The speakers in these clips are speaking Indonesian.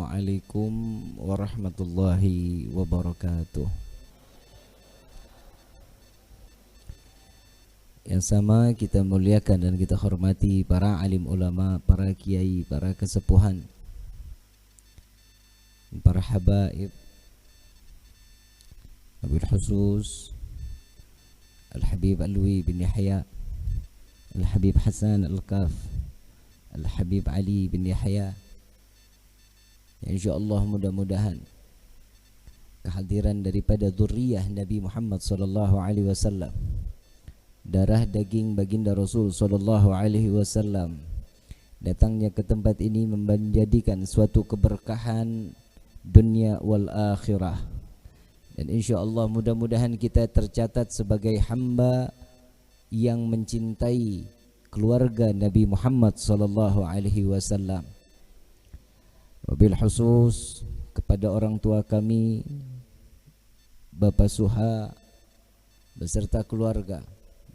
Assalamualaikum warahmatullahi wabarakatuh. Yang sama kita muliakan dan kita hormati para alim ulama, para kiai, para kesepuhan, para habaib, Abil Khusus Al-Habib Alwi bin Yahya, Al-Habib Hasan Al-Kaf, Al-Habib Ali bin Yahya. Ya, insyaallah mudah-mudahan kehadiran daripada zuriyah Nabi Muhammad sallallahu alaihi wasallam, darah daging baginda Rasul sallallahu alaihi wasallam, datangnya ke tempat ini menjadikan suatu keberkahan dunia wal akhirah. Dan insyaallah mudah-mudahan kita tercatat sebagai hamba yang mencintai keluarga Nabi Muhammad sallallahu alaihi wasallam. Wabil khusus kepada orang tua kami, Bapak Suha beserta keluarga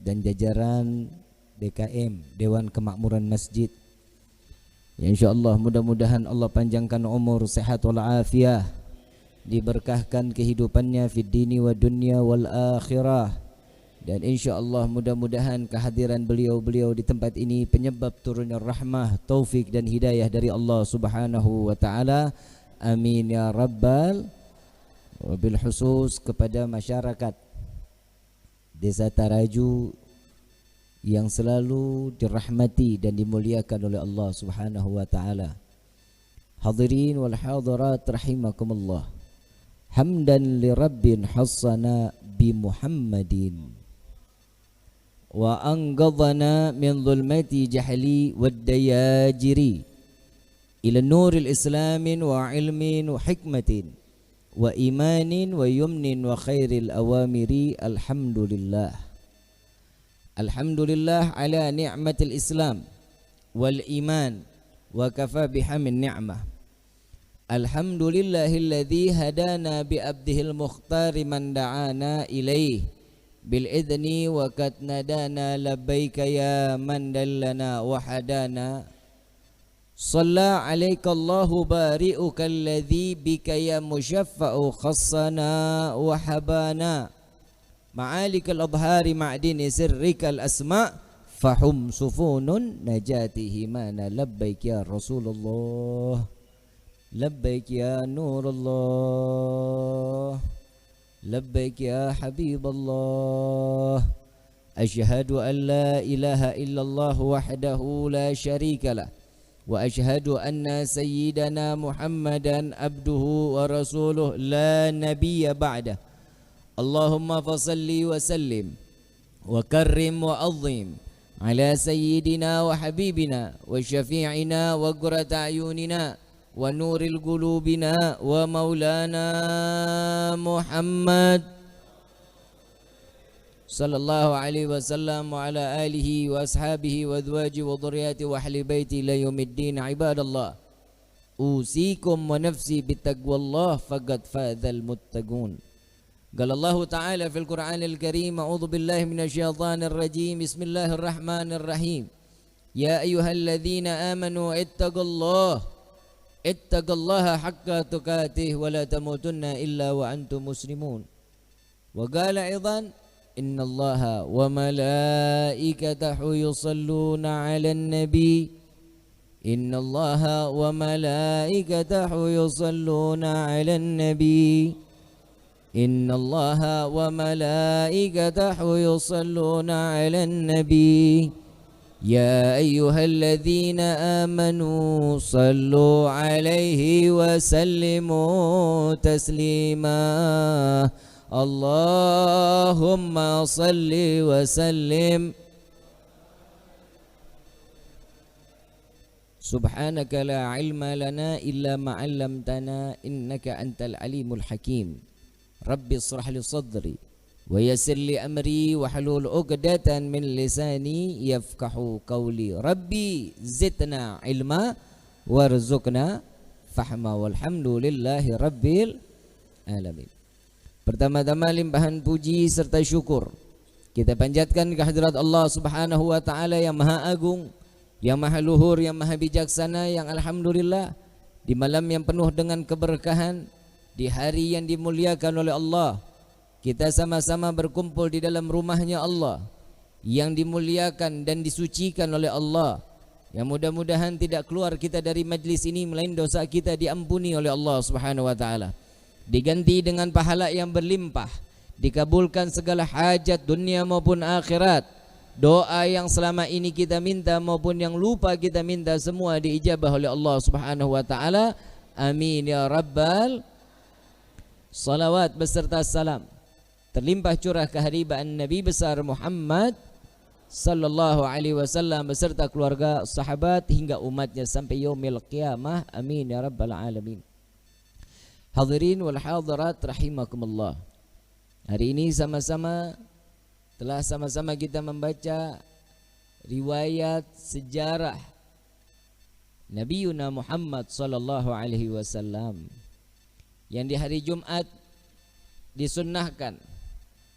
dan jajaran DKM, Dewan Kemakmuran Masjid. Ya, insyaallah mudah-mudahan Allah panjangkan umur, sehat wal afiah, diberkahkan kehidupannya fid dini wa dunya wal akhirah. Dan insyaallah mudah-mudahan kehadiran beliau-beliau di tempat ini penyebab turunnya rahmah, taufik dan hidayah dari Allah Subhanahu wa taala. Amin ya rabbal. Wabil khusus kepada masyarakat Desa Taraju yang selalu dirahmati dan dimuliakan oleh Allah Subhanahu wa taala. Hadirin wal hadirat rahimakumullah. Hamdan li rabbin hassana bi Muhammadin wa anqadhana min dhulmati jahli wad dayajiri ila nuril islamin wa ilmin wa hikmatin wa imanin wa yumnin wa khairil awamiri. Alhamdulillah, alhamdulillah ala ni'matil islam wal iman wa kafa bihamin ni'mah. Alhamdulillahilladzi hadana bi abdihil mukhtari man da'ana ilaih bil idni wa qad nadana labbaika ya man dallana wa hadana. Shalla alaika Allahu bari'uka alladzi bika ya musyaffa'u khassana wa habana ma'alikal adhari ma'dini sirrikal asma' fahum sufunun najatihi mana. Labbaik ya Rasulullah, labbaik ya Nurullah, labbaik ya Habiballah. Asyhadu an la ilaha illallah wahdahu la syarika lah, wa asyhadu anna sayyidana Muhammadan abduhu wa rasuluh la nabiyya ba'dah. Allahumma fasalli wa sallim wa karrim wa azim ala sayyidina wa habibina wa syafi'ina wa qurrata ayunina wa nuril qulubina wa maulana Muhammad sallallahu alaihi wasallam wa ala alihi wa ashabihi wa azwaji wa dhurriyyati wa ahli baiti ila yaumiddin. Ibadallah, usikum wa nafsi bittaqwallah faqad fazal muttaqun. Qala Allah ta'ala fil Qur'anil Karim, a'udzu billahi minasyaitonir rajim, bismillahirrahmanirrahim. Ya ayyuhalladzina amanu ittaqullaha haqqa tuqatih wa la tamutunna illa wa antum muslimun. Wa qala aidan innallaha wa malaikatahu yusalluna 'alan nabi, innallaha wa malaikatahu yusalluna 'alan nabi, innallaha wa malaikatahu yusalluna 'alan nabi. Ya ayyuhalladzina amanu sallu 'alaihi wa sallimu taslima. Allahumma salli wa sallim. Subhanaka la ilma lana illa ma 'allamtana innaka antal alimul hakim. Rabbi israh li sadri wa yassir li amri wa halul 'uqdatan min lisani yafqahu qawli. Rabbi zidna ilma warzuqna fahma walhamdulillahi rabbil alamin. Pertama-tama limpahan puji serta syukur kita panjatkan kehadirat Allah Subhanahu wa taala yang Maha Agung, yang Maha Luhur, yang Maha Bijaksana, yang alhamdulillah di malam yang penuh dengan keberkahan, di hari yang dimuliakan oleh Allah, kita sama-sama berkumpul di dalam rumahnya Allah yang dimuliakan dan disucikan oleh Allah, yang mudah-mudahan tidak keluar kita dari majlis ini melainkan dosa kita diampuni oleh Allah Subhanahu wa taala, diganti dengan pahala yang berlimpah, dikabulkan segala hajat dunia maupun akhirat, doa yang selama ini kita minta maupun yang lupa kita minta semua diijabah oleh Allah Subhanahu wa taala. Amin ya rabbal. Salawat beserta salam terlimpah curah keharibaan Nabi besar Muhammad sallallahu alaihi wasallam beserta keluarga, sahabat hingga umatnya sampai yaumil qiyamah. Amin ya rabbal alamin. Hadirin wal hadirat rahimakumullah. Hari ini telah sama-sama kita membaca riwayat sejarah Nabiuna Muhammad sallallahu alaihi wasallam yang di hari Jumat disunnahkan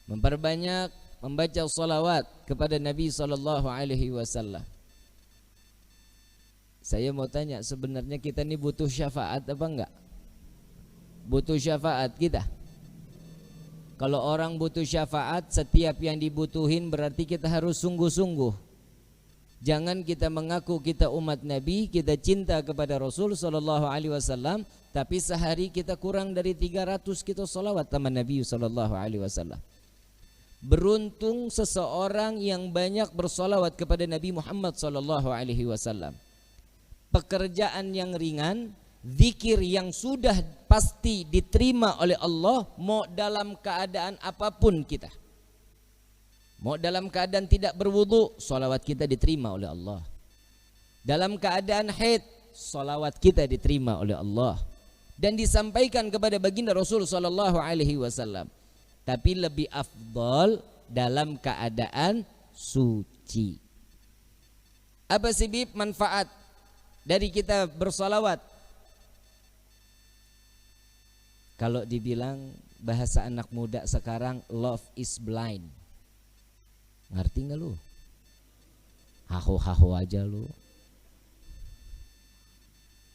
memperbanyak membaca salawat kepada Nabi sallallahu alaihi wasallam. Saya mau tanya, sebenarnya kita ini butuh syafaat apa enggak? Butuh syafaat kita? Kalau orang butuh syafaat, setiap yang dibutuhin berarti kita harus sungguh-sungguh. Jangan kita mengaku kita umat Nabi, kita cinta kepada Rasul sallallahu alaihi wasallam, tapi sehari kita kurang dari 300 kita salawat sama Nabi sallallahu alaihi wasallam. Beruntung seseorang yang banyak bersalawat kepada Nabi Muhammad sallallahu alaihi wasallam. Pekerjaan yang ringan, zikir yang sudah pasti diterima oleh Allah, mau dalam keadaan apapun kita. Mau dalam keadaan tidak berwudu, salawat kita diterima oleh Allah. Dalam keadaan haid, salawat kita diterima oleh Allah dan disampaikan kepada baginda Rasul sallallahu alaihi wasallam. Tapi lebih afdal dalam keadaan suci. Apa sih manfaat dari kita bersalawat? Kalau dibilang bahasa anak muda sekarang, love is blind. Ngerti nggak lu? Haho-haho aja lu.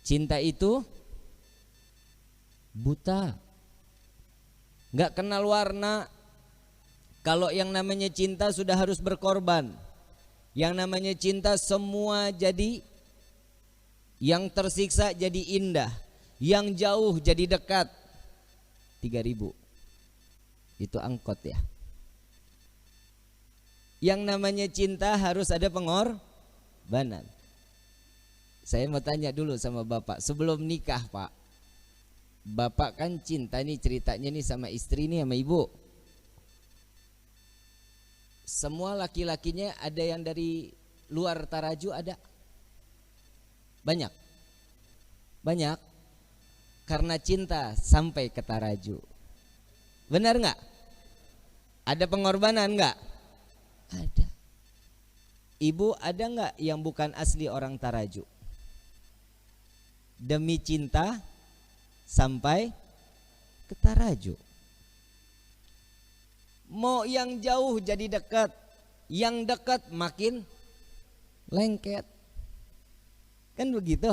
Cinta itu buta, nggak kenal warna. Kalau yang namanya cinta sudah harus berkorban. Yang namanya cinta semua jadi, yang tersiksa jadi indah, yang jauh jadi dekat. 3.000 itu angkot ya. Yang namanya cinta harus ada pengorbanan. Saya mau tanya dulu sama Bapak, sebelum nikah Pak, Bapak kan cinta nih ceritanya nih sama istri nih sama ibu. Semua laki-lakinya ada yang dari luar Taraju ada? Banyak? Banyak? Karena cinta sampai ke Taraju. Benar nggak? Ada pengorbanan nggak? Ada. Ibu ada nggak yang bukan asli orang Taraju? Demi cinta sampai ke Taraju. Mau yang jauh jadi dekat, yang dekat makin lengket. Kan begitu?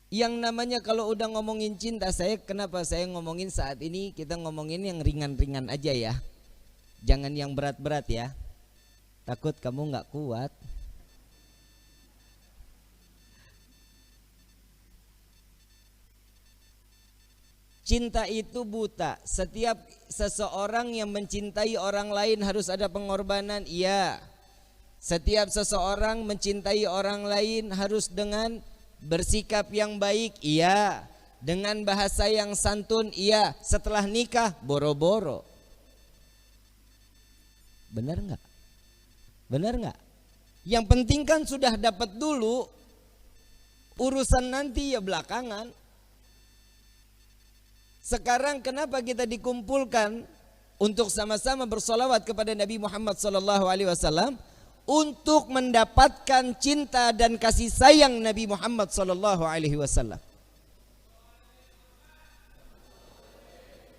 Yang namanya kalau udah ngomongin cinta, kenapa saya ngomongin saat ini, kita ngomongin yang ringan-ringan aja ya. Jangan yang berat-berat ya. Takut kamu nggak kuat. Cinta itu buta. Setiap seseorang yang mencintai orang lain harus ada pengorbanan. Iya. Setiap seseorang mencintai orang lain harus dengan bersikap yang baik. Iya. Dengan bahasa yang santun. Iya. Setelah nikah boro-boro. Benar nggak? Benar nggak? Yang penting kan sudah dapat dulu. Urusan nanti ya belakangan. Sekarang kenapa kita dikumpulkan untuk sama-sama bersolawat kepada Nabi Muhammad SAW untuk mendapatkan cinta dan kasih sayang Nabi Muhammad SAW.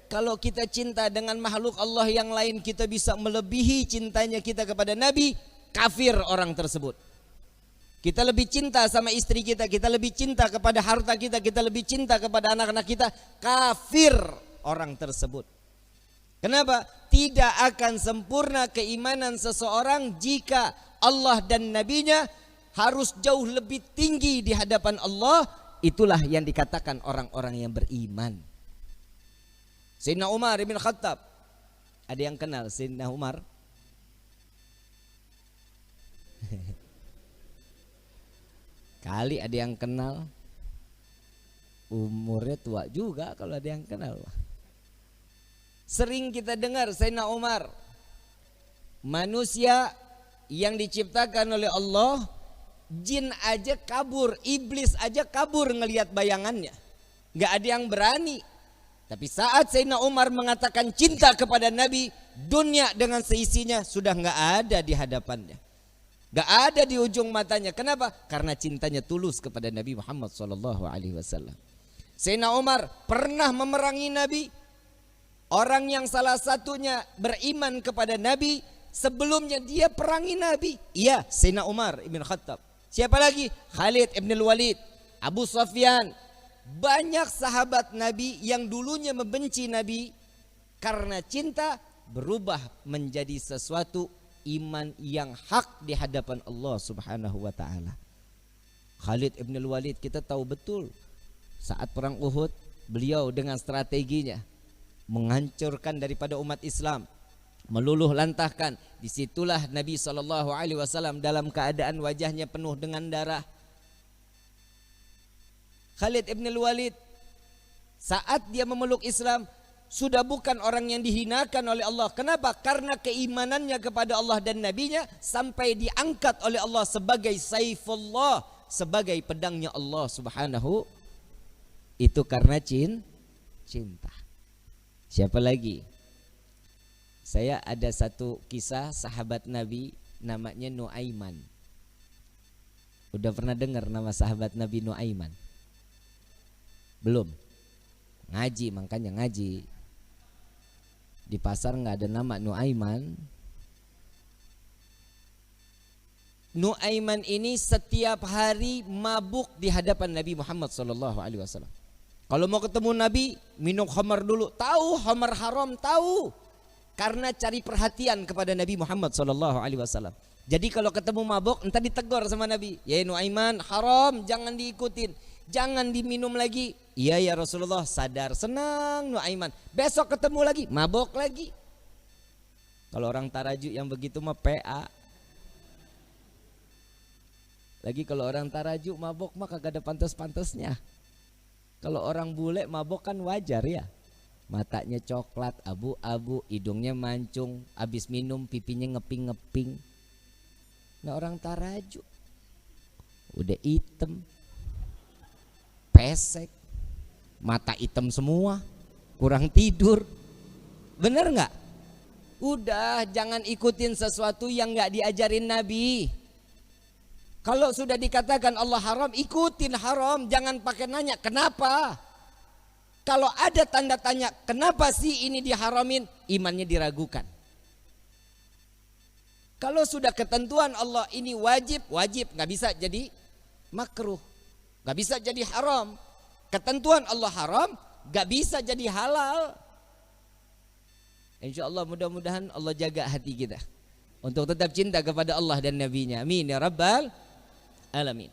Kalau kita cinta dengan makhluk Allah yang lain, kita bisa melebihi cintanya kita kepada Nabi, kafir orang tersebut. Kita lebih cinta sama istri kita, kita lebih cinta kepada harta kita, kita lebih cinta kepada anak-anak kita, kafir orang tersebut. Kenapa? Tidak akan sempurna keimanan seseorang jika Allah dan Nabi-Nya harus jauh lebih tinggi di hadapan Allah. Itulah yang dikatakan orang-orang yang beriman. Sayyidina Umar bin Khattab, ada yang kenal Sayyidina Umar? Kali ada yang kenal. Umurnya tua juga kalau ada yang kenal. Sering kita dengar Sayyidina Umar, manusia yang diciptakan oleh Allah, jin aja kabur, iblis aja kabur ngelihat bayangannya. Gak ada yang berani. Tapi saat Sayyidina Umar mengatakan cinta kepada Nabi, dunia dengan seisinya sudah gak ada di hadapannya. Gak ada di ujung matanya. Kenapa? Karena cintanya tulus kepada Nabi Muhammad SAW. Sayyidina Umar pernah memerangi Nabi. Orang yang salah satunya beriman kepada Nabi, sebelumnya dia perangi Nabi. Iya, Sayyidina Umar ibn Khattab. Siapa lagi? Khalid ibn Walid, Abu Sufyan. Banyak sahabat Nabi yang dulunya membenci Nabi, karena cinta berubah menjadi sesuatu iman yang hak di hadapan Allah Subhanahu wa taala. Khalid ibn Walid kita tahu betul, saat perang Uhud beliau dengan strateginya menghancurkan daripada umat Islam, meluluh lantahkan. Disitulah Nabi SAW dalam keadaan wajahnya penuh dengan darah. Khalid ibn Walid saat dia memeluk Islam sudah bukan orang yang dihinakan oleh Allah. Kenapa? Karena keimanannya kepada Allah dan Nabi-Nya sampai diangkat oleh Allah sebagai Saifullah, sebagai pedangnya Allah Subhanahu. Itu karena cinta. Siapa lagi? Saya ada satu kisah sahabat Nabi namanya Nuaiman. Udah pernah dengar nama sahabat Nabi Nuaiman? Belum? Ngaji, makanya ngaji. Di pasar nggak ada nama Nuaiman. Nuaiman ini setiap hari mabuk di hadapan Nabi Muhammad SAW. Kalau mau ketemu Nabi, minum khamar dulu. Tahu khamar haram, tahu. Karena cari perhatian kepada Nabi Muhammad SAW. Jadi kalau ketemu mabuk, entar ditegur sama Nabi. Ya Nuaiman, haram, jangan diikutin. Jangan diminum lagi. Iya ya Rasulullah, sadar, senang Nuaiman. Besok ketemu lagi, mabok lagi. Kalau orang Tarajuk yang begitu mah PA. Lagi kalau orang Tarajuk mabok mah kagak ada pantas-pantasnya. Kalau orang bule mabok kan wajar ya. Matanya coklat, abu-abu, hidungnya mancung, habis minum pipinya ngeping-ngeping. Nah orang Tarajuk udah hitam, pesek, mata hitam semua, kurang tidur. Bener nggak? Udah, jangan ikutin sesuatu yang nggak diajarin Nabi. Kalau sudah dikatakan Allah haram, ikutin haram. Jangan pakai nanya kenapa. Kalau ada tanda tanya kenapa sih ini diharamin, imannya diragukan. Kalau sudah ketentuan Allah ini wajib, nggak bisa jadi makruh, nggak bisa jadi haram. Ketentuan Allah haram, gak bisa jadi halal. Insya Allah mudah-mudahan Allah jaga hati kita untuk tetap cinta kepada Allah dan Nabi-Nya. Amin ya Rabbal Alamin.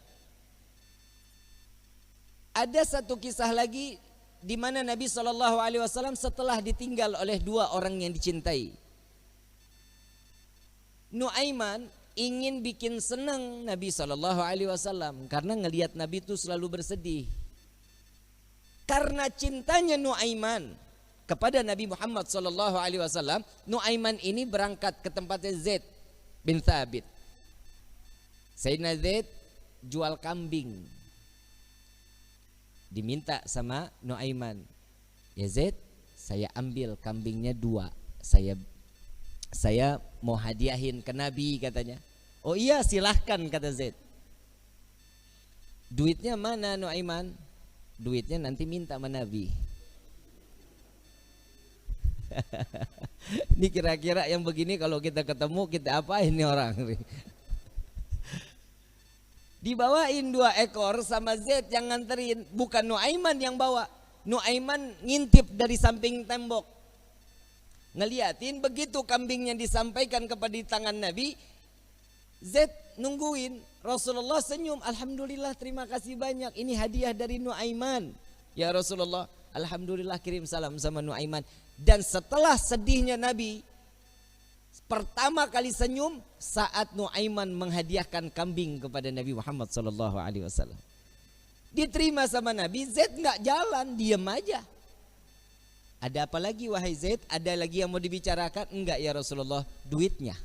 Ada satu kisah lagi di mana Nabi SAW setelah ditinggal oleh dua orang yang dicintai. Nuaiman ingin bikin senang Nabi SAW karena ngelihat Nabi itu selalu bersedih. Karena cintanya Nuaiman kepada Nabi Muhammad SAW, Nuaiman ini berangkat ke tempatnya Zaid bin Thabit. Sayyidina Zaid jual kambing, diminta sama Nuaiman, ya Zaid, saya ambil kambingnya 2, saya mau hadiahin ke Nabi katanya. Oh iya silahkan kata Zaid. Duitnya mana Nuaiman? Duitnya nanti minta sama Nabi. Ini kira-kira yang begini kalau kita ketemu kita apa ini orang? Dibawain 2 ekor sama Zaid yang nganterin, bukan Nuaiman yang bawa. Nuaiman ngintip dari samping tembok. Ngeliatin begitu kambingnya disampaikan kepada di tangan Nabi, Zaid nungguin. Rasulullah senyum, alhamdulillah terima kasih banyak, ini hadiah dari Nuaiman. Ya Rasulullah, alhamdulillah kirim salam sama Nuaiman. Dan setelah sedihnya Nabi, pertama kali senyum saat Nuaiman menghadiahkan kambing kepada Nabi Muhammad SAW. Diterima sama Nabi, Zaid nggak jalan, diam aja. Ada apa lagi wahai Zaid? Ada lagi yang mau dibicarakan? Enggak ya Rasulullah, duitnya.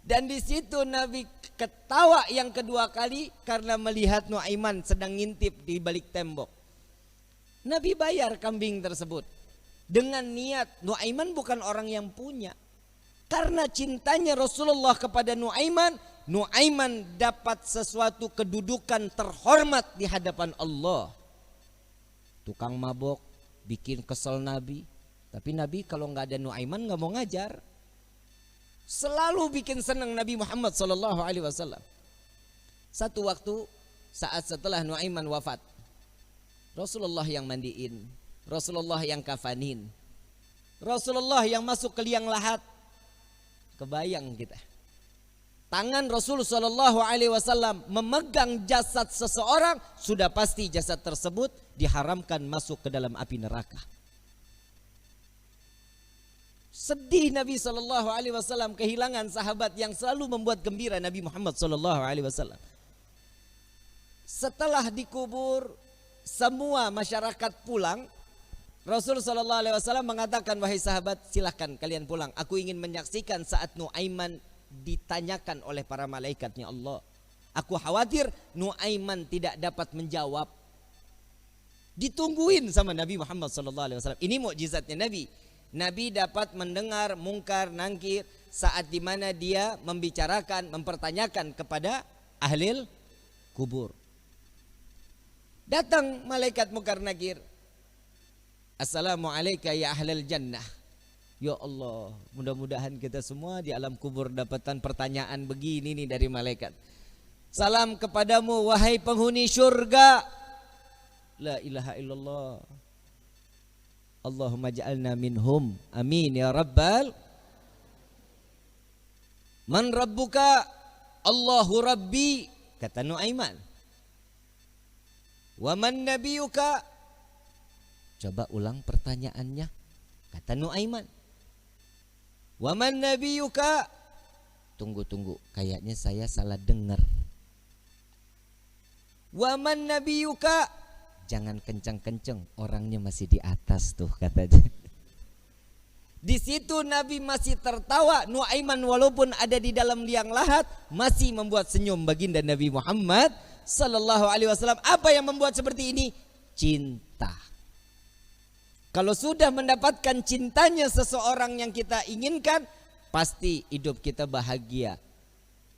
Dan di situ Nabi ketawa yang kedua kali karena melihat Nuaiman sedang ngintip di balik tembok. Nabi bayar kambing tersebut dengan niat Nuaiman bukan orang yang punya. Karena cintanya Rasulullah kepada Nuaiman, Nuaiman dapat sesuatu kedudukan terhormat di hadapan Allah. Tukang mabok bikin kesel Nabi, tapi Nabi kalau nggak ada Nuaiman nggak mau ngajar. Selalu bikin senang Nabi Muhammad SAW. Satu waktu saat setelah Nuaiman wafat, Rasulullah yang mandiin, Rasulullah yang kafanin, Rasulullah yang masuk ke liang lahat. Kebayang kita, tangan Rasul SAW memegang jasad seseorang, sudah pasti jasad tersebut diharamkan masuk ke dalam api neraka. Sedih Nabi SAW kehilangan sahabat yang selalu membuat gembira Nabi Muhammad SAW. Setelah dikubur, semua masyarakat pulang. Rasul SAW mengatakan, wahai sahabat, silahkan kalian pulang. Aku ingin menyaksikan saat Nuaiman ditanyakan oleh para malaikatnya Allah. Aku khawatir Nuaiman tidak dapat menjawab. Ditungguin sama Nabi Muhammad SAW. Ini mukjizatnya Nabi. Nabi dapat mendengar mungkar nangkir saat dimana dia membicarakan, mempertanyakan kepada ahli kubur. Datang malaikat mungkar nakir. Assalamualaikum ya ahlal jannah. Ya Allah, mudah-mudahan kita semua di alam kubur dapatkan pertanyaan begini nih dari malaikat. Salam kepadamu wahai penghuni syurga. La ilaha illallah. Allahumma ja'alna minhum. Amin ya rabbal. Man rabbuka? Allahu rabbi, kata Nuaiman. Wa man nabiyuka? Coba ulang pertanyaannya, kata Nuaiman. Wa man nabiyuka? Tunggu, kayaknya saya salah dengar. Wa man nabiyuka? Jangan kencang-kencang, orangnya masih di atas tuh katanya. Di situ Nabi masih tertawa. Nuaiman walaupun ada di dalam liang lahat masih membuat senyum baginda Nabi Muhammad SAW. Apa yang membuat seperti ini? Cinta. Kalau sudah mendapatkan cintanya seseorang yang kita inginkan, pasti hidup kita bahagia.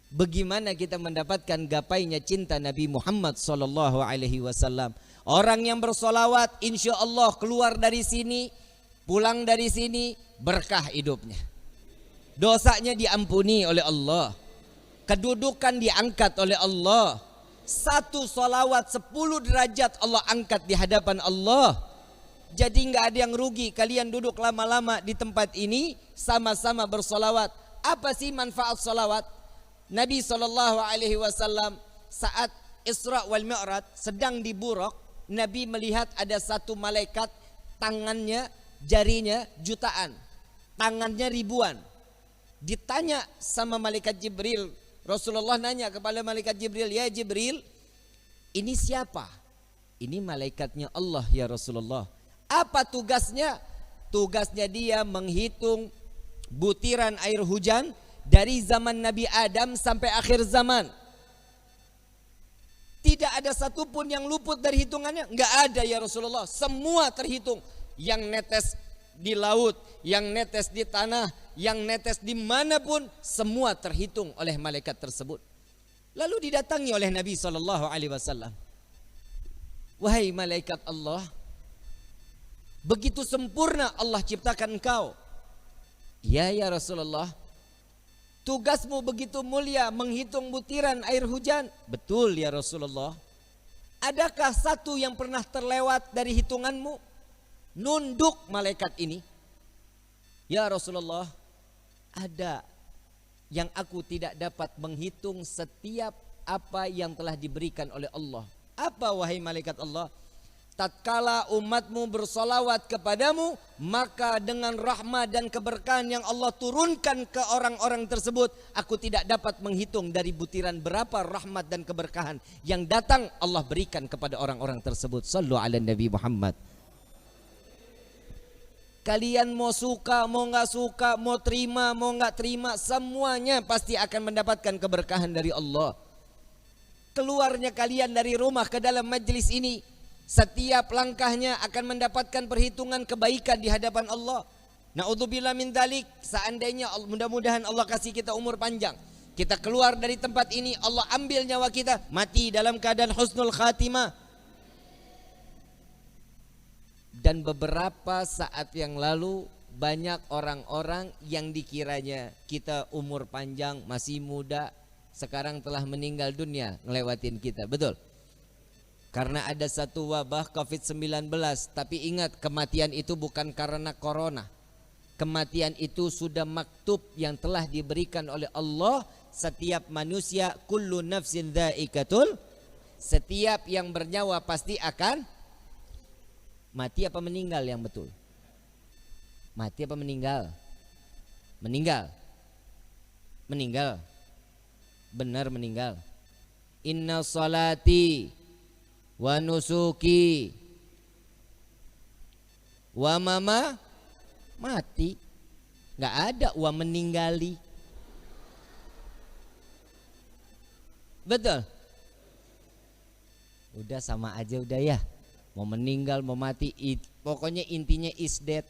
Bagaimana kita mendapatkan gapainya cinta Nabi Muhammad SAW? Orang yang bersolawat insya Allah keluar dari sini, pulang dari sini berkah hidupnya. Dosanya diampuni oleh Allah, kedudukan diangkat oleh Allah. 1 solawat 10 derajat Allah angkat di hadapan Allah. Jadi nggak ada yang rugi. Kalian duduk lama-lama di tempat ini sama-sama bersolawat. Apa sih manfaat solawat? Nabi SAW saat Isra wal Mi'raj sedang di Buraq, Nabi melihat ada satu malaikat, tangannya, jarinya jutaan, tangannya ribuan. Ditanya sama malaikat Jibril, Rasulullah nanya kepada malaikat Jibril, ya Jibril, ini siapa? Ini malaikatnya Allah ya Rasulullah. Apa tugasnya? Tugasnya dia menghitung butiran air hujan dari zaman Nabi Adam sampai akhir zaman. Tidak ada satupun yang luput dari hitungannya. Enggak ada ya Rasulullah. Semua terhitung. Yang netes di laut, yang netes di tanah, yang netes dimanapun, semua terhitung oleh malaikat tersebut. Lalu didatangi oleh Nabi SAW. Wahai malaikat Allah, begitu sempurna Allah ciptakan engkau. Ya Rasulullah. Tugasmu begitu mulia menghitung butiran air hujan. Betul ya Rasulullah. Adakah satu yang pernah terlewat dari hitunganmu? Nunduk malaikat ini. Ya Rasulullah, ada yang aku tidak dapat menghitung setiap apa yang telah diberikan oleh Allah. Apa wahai malaikat Allah? Tatkala umatmu bersolawat kepadamu, maka dengan rahmat dan keberkahan yang Allah turunkan ke orang-orang tersebut, aku tidak dapat menghitung dari butiran berapa rahmat dan keberkahan yang datang Allah berikan kepada orang-orang tersebut. Sallu ala Nabi Muhammad. Kalian mau suka, mau nggak suka, mau terima, mau nggak terima, semuanya pasti akan mendapatkan keberkahan dari Allah. Keluarnya kalian dari rumah ke dalam majlis ini, setiap langkahnya akan mendapatkan perhitungan kebaikan di hadapan Allah. Na'udzubillah min dzalik. Seandainya mudah-mudahan Allah kasih kita umur panjang, kita keluar dari tempat ini, Allah ambil nyawa kita, mati dalam keadaan husnul khatimah. Dan beberapa saat yang lalu banyak orang-orang yang dikiranya kita umur panjang, masih muda, sekarang telah meninggal dunia ngelewatin kita. Betul? Karena ada satu wabah COVID-19. Tapi ingat, kematian itu bukan karena corona. Kematian itu sudah maktub yang telah diberikan oleh Allah. Setiap manusia, kullu nafsin dha'iqatul, setiap yang bernyawa pasti akan mati. Apa meninggal yang betul? Mati apa meninggal? Meninggal. Meninggal. Benar meninggal. Inna salati wa nusuki wa mama mati. Nggak ada wa meninggali. Betul? Udah sama aja udah ya. Mau meninggal mau mati, pokoknya intinya is dead.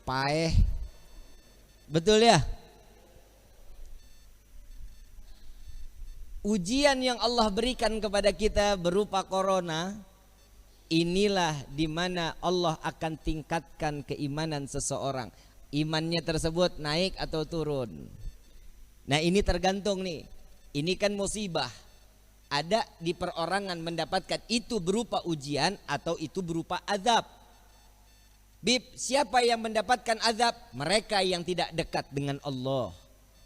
Paeh. Betul ya? Ujian yang Allah berikan kepada kita berupa corona, inilah dimana Allah akan tingkatkan keimanan seseorang. Imannya tersebut naik atau turun. Nah ini tergantung nih. Ini kan musibah. Ada di perorangan mendapatkan itu berupa ujian atau itu berupa azab. Bib, siapa yang mendapatkan azab? Mereka yang tidak dekat dengan Allah.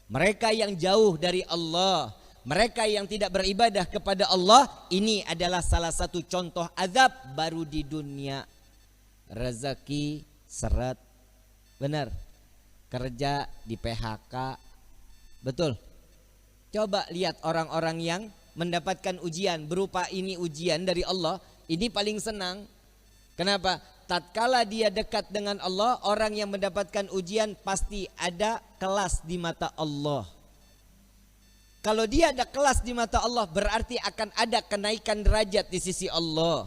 Mereka yang jauh dari Allah. Mereka yang tidak beribadah kepada Allah. Ini adalah salah satu contoh azab baru di dunia. Rezeki seret. Benar. Kerja di PHK. Betul. Coba lihat orang-orang yang mendapatkan ujian berupa ini, ujian dari Allah. Ini paling senang. Kenapa? Tatkala dia dekat dengan Allah, orang yang mendapatkan ujian pasti ada kelas di mata Allah. Kalau dia ada kelas di mata Allah, berarti akan ada kenaikan derajat di sisi Allah.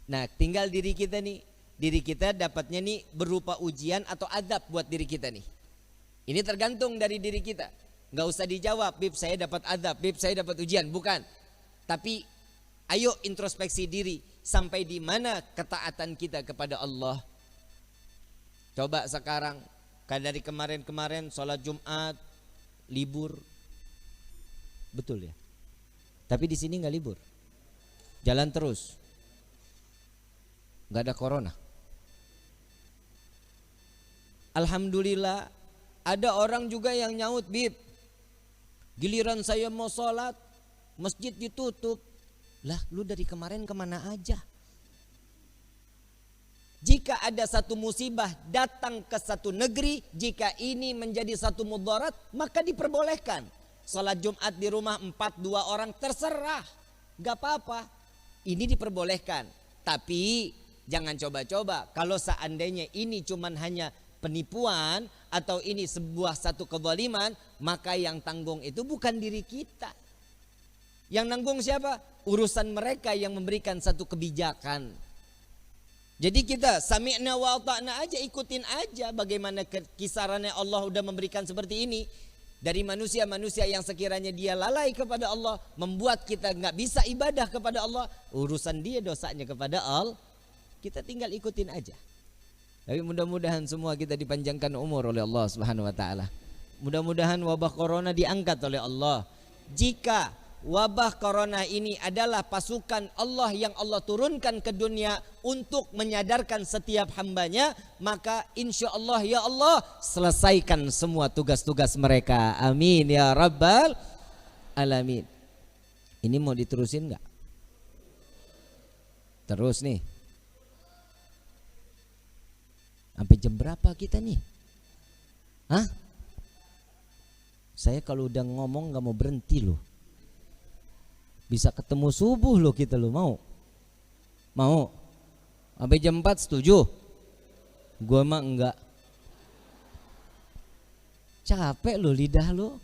Nah, tinggal diri kita nih. Diri kita dapatnya nih berupa ujian atau azab buat diri kita nih. Ini tergantung dari diri kita. Nggak usah dijawab, Bib saya dapat azab, Bib saya dapat ujian. Bukan. Tapi ayo introspeksi diri. Sampai di mana ketaatan kita kepada Allah. Coba sekarang, dari kemarin-kemarin sholat Jumat, libur. Betul ya. Tapi di sini nggak libur, jalan terus, nggak ada corona. Alhamdulillah, ada orang juga yang nyaut, Bib, giliran saya mau sholat, masjid ditutup. Lah, lu dari kemarin kemana aja? Jika ada satu musibah datang ke satu negeri, jika ini menjadi satu mudarat, maka diperbolehkan. Salat Jumat di rumah 4-2 orang terserah, gak apa-apa. Ini diperbolehkan. Tapi jangan coba-coba. Kalau seandainya ini cuman hanya penipuan atau ini sebuah satu kezaliman, maka yang tanggung itu bukan diri kita. Yang nanggung siapa? Urusan mereka yang memberikan satu kebijakan. Jadi kita sami'na wa ata'na aja, ikutin aja bagaimana kisarannya Allah udah memberikan seperti ini. Dari manusia-manusia yang sekiranya dia lalai kepada Allah, membuat kita nggak bisa ibadah kepada Allah, urusan dia dosanya kepada Allah, kita tinggal ikutin aja. Tapi mudah-mudahan semua kita dipanjangkan umur oleh Allah Subhanahu wa taala. Mudah-mudahan wabah corona diangkat oleh Allah. Jika wabah corona ini adalah pasukan Allah yang Allah turunkan ke dunia untuk menyadarkan setiap hambanya, maka insya Allah ya Allah selesaikan semua tugas-tugas mereka. Amin ya rabbal alamin. Ini mau diterusin nggak? Terus nih. Sampai jam berapa kita nih? Hah? Saya kalau udah ngomong nggak mau berhenti loh. Bisa ketemu subuh loh kita loh, mau? Mau? Sampai jam 4 setuju? Gua mah enggak. Capek loh lidah lo.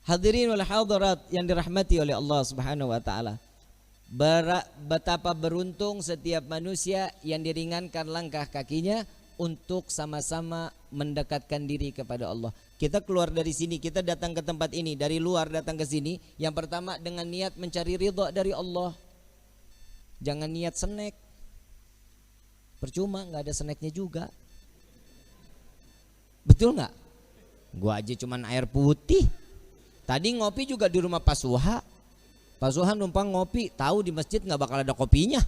Hadirin wal hadirat yang dirahmati oleh Allah Subhanahu wa taala. Betapa beruntung setiap manusia yang diringankan langkah kakinya untuk sama-sama mendekatkan diri kepada Allah. Kita keluar dari sini, kita datang ke tempat ini, dari luar datang ke sini, yang pertama dengan niat mencari ridha dari Allah. Jangan niat snack. Percuma, nggak ada snacknya juga. Betul nggak? Gua aja cuman air putih. Tadi ngopi juga di rumah Pak Suha. Pak Suha numpang ngopi, tahu di masjid nggak bakal ada kopinya.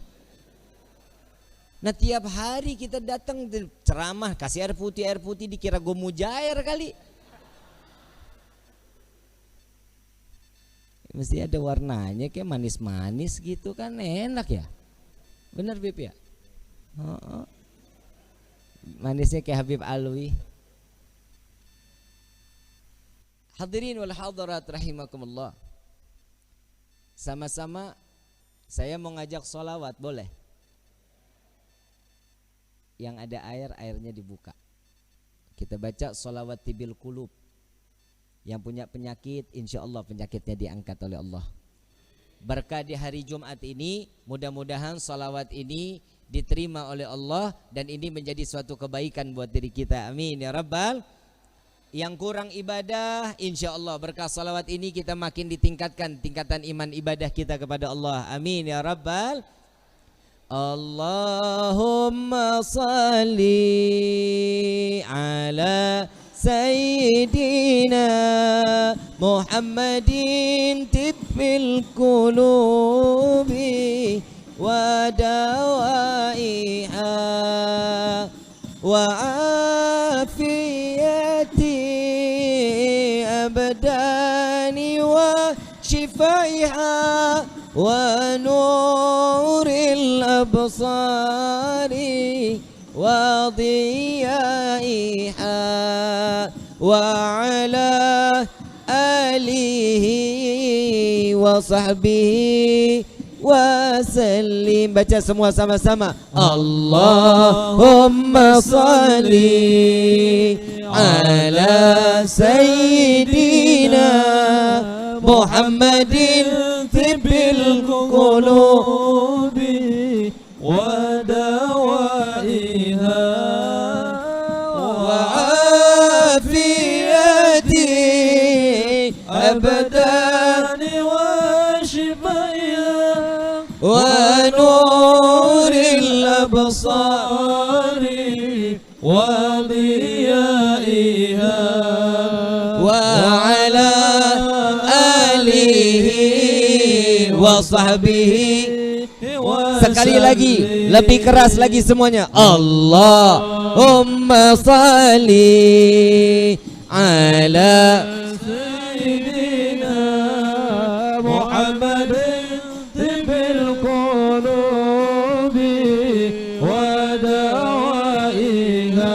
Nah tiap hari kita datang ceramah kasih air putih dikira gue mujair kali. Mesti ada warnanya kayak manis-manis gitu kan, enak ya. Bener Bib ya? Manisnya kayak Habib Alwi. Hadirin wal hadirat rahimakumullah. Sama-sama saya mau ngajak sholawat, boleh? Yang ada air, airnya dibuka. Kita baca sholawat tibil kulub. Yang punya penyakit, insya Allah penyakitnya diangkat oleh Allah. Berkah di hari Jumat ini, mudah-mudahan sholawat ini diterima oleh Allah dan ini menjadi suatu kebaikan buat diri kita. Amin ya rabbal. Yang kurang ibadah, insya Allah berkah salawat ini kita makin ditingkatkan tingkatan iman ibadah kita kepada Allah. Amin ya rabbal. Allahumma salli ala sayyidina Muhammadin tibbil qulubi wa dawaiha wa afiyati abdani wa shifaiha wa nuril absari wa diyaiha wa ala alihi wa sahbihi wasallim. Baca semua sama-sama. Allahumma salli ala sayyidina Muhammadin tibbil qulubi wa dawaiha wa afiyati abdani wa shifaiha wa nuril absari wa diyaiha wa ala alihi wa sahbihi. Sekali lagi, lebih keras lagi semuanya. Allahumma salli ala sayyidina Muhammadin tibbil qulubi wa dawaiha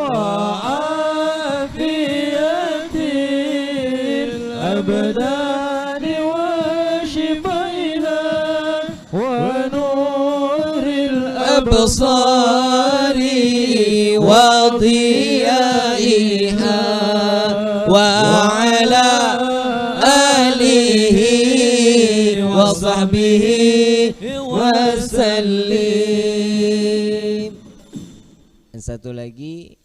wa afiyatil abdani wa shifaiha wa nuril absari wa diyaiha wa ala alihi wa sahbihi wasallim. Dan satu lagi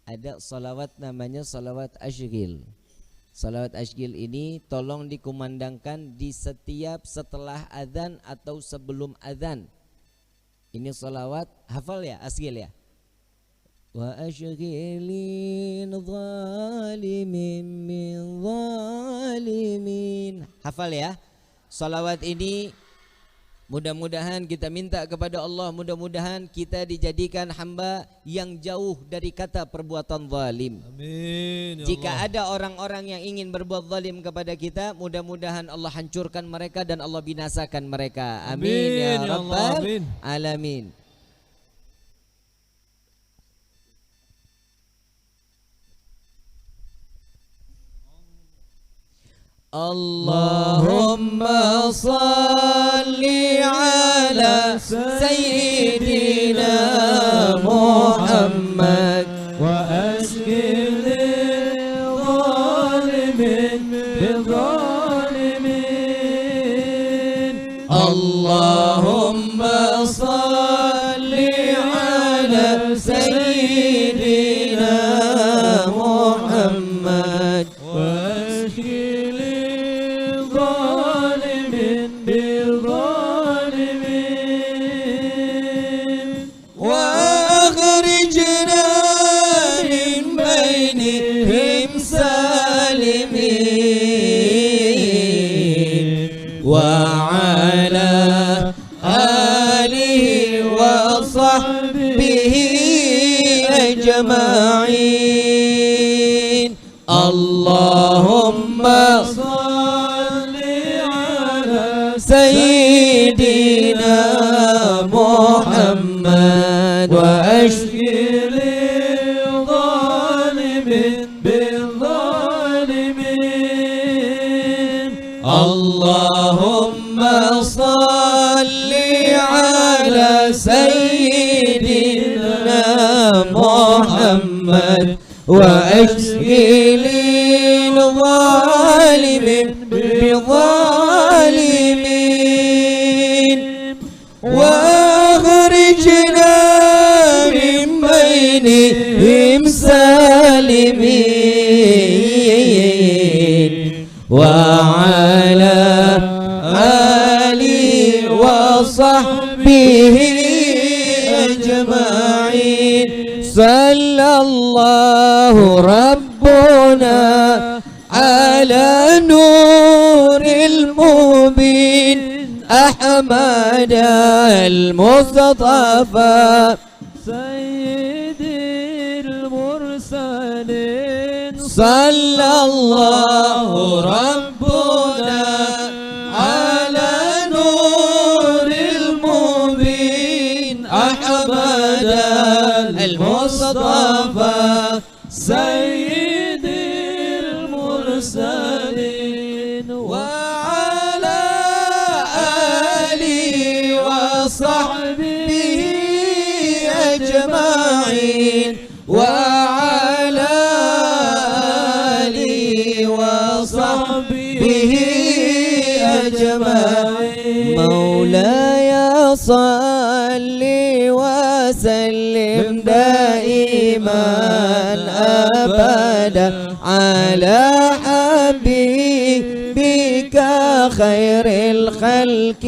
ada salawat namanya salawat ashghil. Salawat ashghil ini tolong dikumandangkan di setiap setelah azan atau sebelum azan. Ini salawat hafal ya, asgil ya. Wa ashghilin zalimin min zalimin. Hafal ya. Salawat ini mudah-mudahan kita minta kepada Allah, mudah-mudahan kita dijadikan hamba yang jauh dari kata perbuatan zalim. Amin. Ya Jika Allah. ada orang-orang yang ingin berbuat zalim kepada kita, mudah-mudahan Allah hancurkan mereka dan Allah binasakan mereka. Amin, Amin, ya ya Allah, Rabbal amin. alamin. Allahumma salli ala Sayyidina Muhammad wa ashghil zalimin bil zalimin. Allahumma salli ala Sayyidina Muhammad وعلى آله وصحبه أجمعين اللهم صل على سيدنا محمد وأشغل الظالمين بالظالمين اللهم صل على سيدنا محمد وأشغل الظالمين بالظالمين وأخرجنا من بينهم سالمين وعلى آله وصحبه أجمعين صلى الله ربنا على نور المبين أحمد المصطفى سيد المرسلين صلى الله ربنا على نور المبين أحمد المصطفى سيد المرسلين وعلى آله وصحبه أجمعين وعلى آله وصحبه أجمعين مولاي صل وسلم دائما أبدا على حبيبك خير الخلق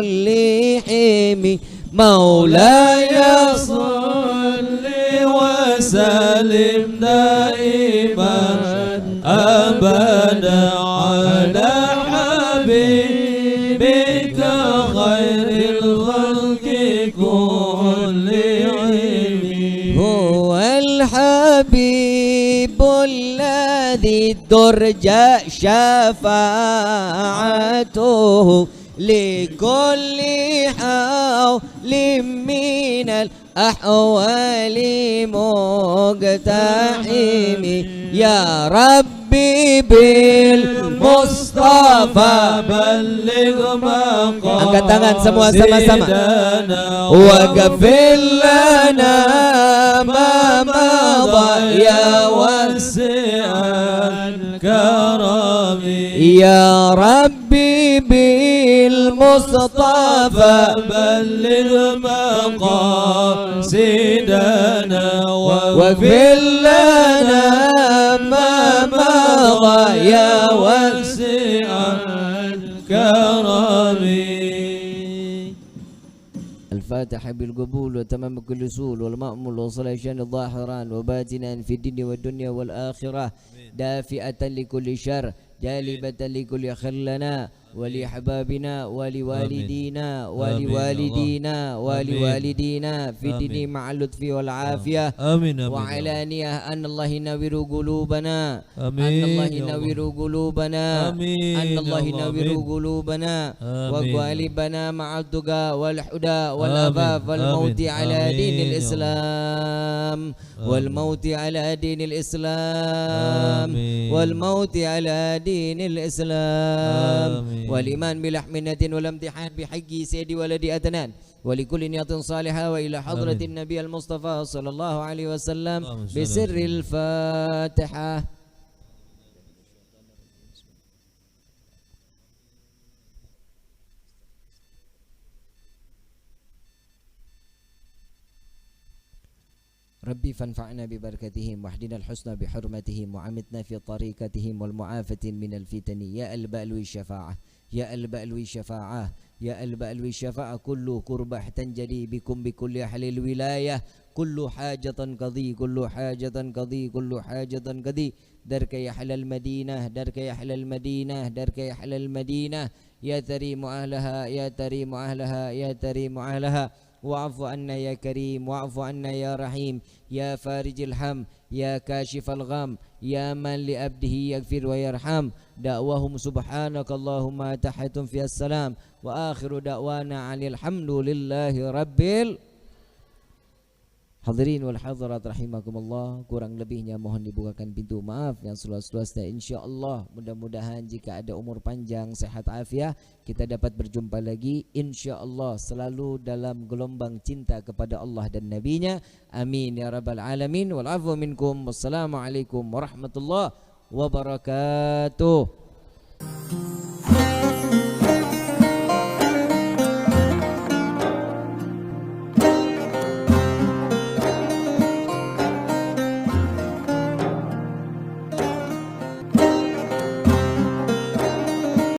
كلهم مولاي صل وسلم دائما أبدا على حبيبك خير الخلق كلهم هو الحبيب الذي ترجى شفاعته لكل حول من الأحوال مقتحم يا ربي بالمصطفى بلغ مقام angkat tangan semua sama-sama waghfir lana ma madha ya واسع الكرم يا ربي بالمصطفى بلغ مقاصدنا واغفر لنا ما مضى يا واسع الكرم الفاتحة بالقبول وتمام كل أصول والمأمول وصلاة شان الظاهران وباتنا في الدين والدنيا والآخرة دافئة لكل شر جالبة لكل خير لنا ولأحبابنا ولوالدينا ولوالدينا ولوالدينا في الدين مع اللطف والعافية آمين وعلانية أن الله ينور قلوبنا آمين أن الله ينور قلوبنا آمين أن الله يا الله. ينور قلوبنا آمين. وقالبنا مع التقى والحدى والعفاف آمين. والموت آمين. على آمين دين يا الله. الإسلام والموت على دين الإسلام آمين. والموت على دين الإسلام آمين. والإيمان بلحمنة والامتحان بحق سيد ولد أدنان ولكل نية صالحة وإلى حضرة آمين. النبي المصطفى صلى الله عليه وسلم اللهم صل بسر وسلم. الفاتحة. ربي فانفعنا ببركتهم واهدنا الحسنى بحرمتهم وعمتنا في طريقتهم والمعافة من الفتن يا البألو الشفاعة يا البألو الشفاعة يا البألو الشفاعة كل كربة تنجلي بكم بكل أهل الولاية كل حاجة قضي كل حاجة قضي كل حاجة قضي درك يحل المدينة درك يحل المدينة درك يحل المدينة يا تريم أهلها يا تريم أهلها يا تريم أهلها واعف عنا يا كريم واعف عنا يا رحيم يا فارج الهم يا كاشف الغم يا من لأبده يغفر ويرحم دعواهم سبحانك اللهم تحيتم في السلام وآخر دعوانا عن الحمد لله رب Hadirin wal hadirat rahimakumullah, kurang lebihnya mohon dibukakan pintu maaf yang seluas-luasnya. Insyaallah mudah-mudahan jika ada umur panjang, sehat afiat, kita dapat berjumpa lagi insyaallah selalu dalam gelombang cinta kepada Allah dan Nabi-Nya. Amin ya rabbal alamin. Wal afwu minkum. Wassalamualaikum warahmatullahi wabarakatuh.